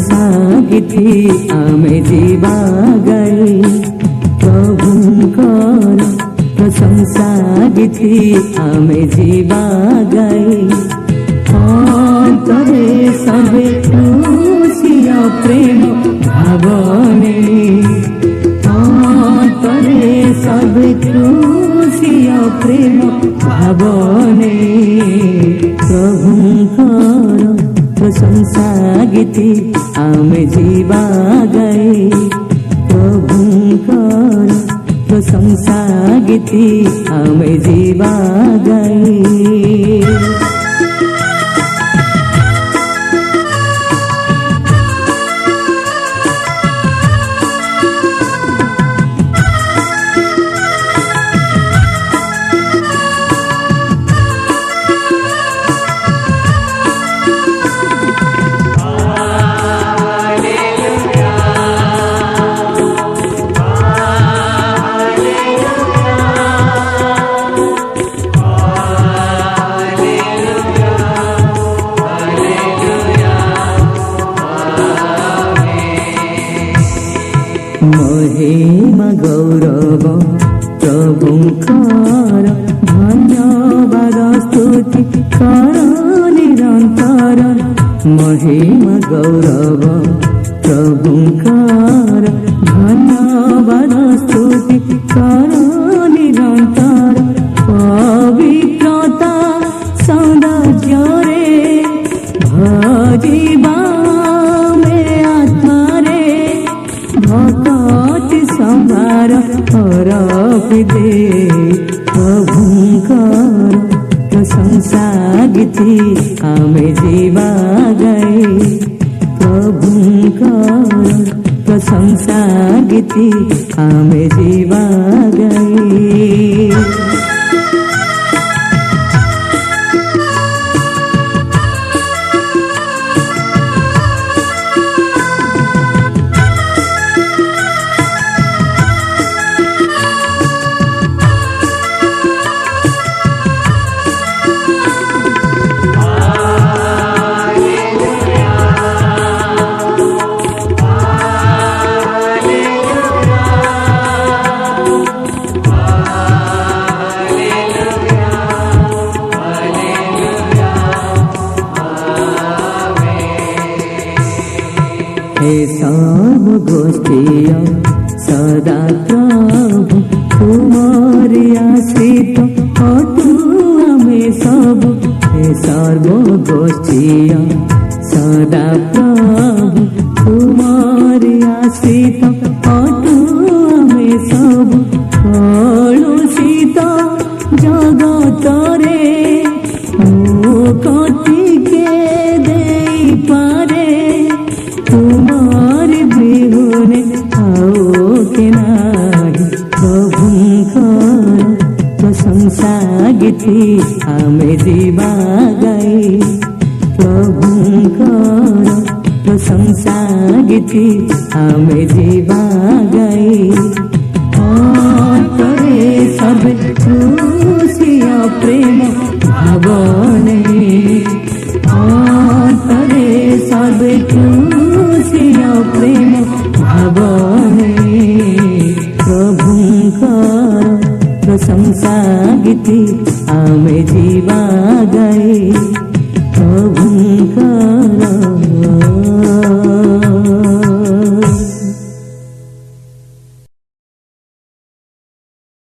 प्रशंसा गीति आमे जीवा गाई प्रभुंकर प्रशंसा गीति आमे जीवा गाई अंतरे सबे खुशिया प्रेम भावने अंतरे सबे खुशिया प्रेम भावने प्रभुंकर प्रशंसा गीति आमे जीवा गाई प्रभुंकर प्रशंसा गीति आमे जीवा गाई। महिमा गौरव प्रभुंकर धन्यवाद स्तुति कर निरंतर महिमा गौरव प्रभुंकर धन्यवाद स्तुति कर निरंतर पवित्रता सौंदर्य भजिबा में आत्मा रे भक्ति संभार हरफ दे प्रभुंकर प्रशंसा गीति आमे जीवा गाई प्रभुंकर प्रशंसा गीति आमे जीवा गाई। हे सर्व गोष्ठीय सदा प्रभु तुम्हारी आश्रित अटू आमे सब हे सर्व गोष्ठीय सदा प्रभु तुम्हारी आश्रित अटू आमे सब कलुषित जगत रे मुक्ति के देई पारे तुम्हारी बिहुने आओ के नाही प्रभुंकर प्रशंसा गीति आमे जीवा गाई प्रभुंकर प्रशंसा गीति आमे जीवा गाई अंतरे सब खुशिया प्रेम भावने अंतरे सब खुशिया प्रेम भावने प्रभुंकर प्रशंसा गीति आमे जीवा गाई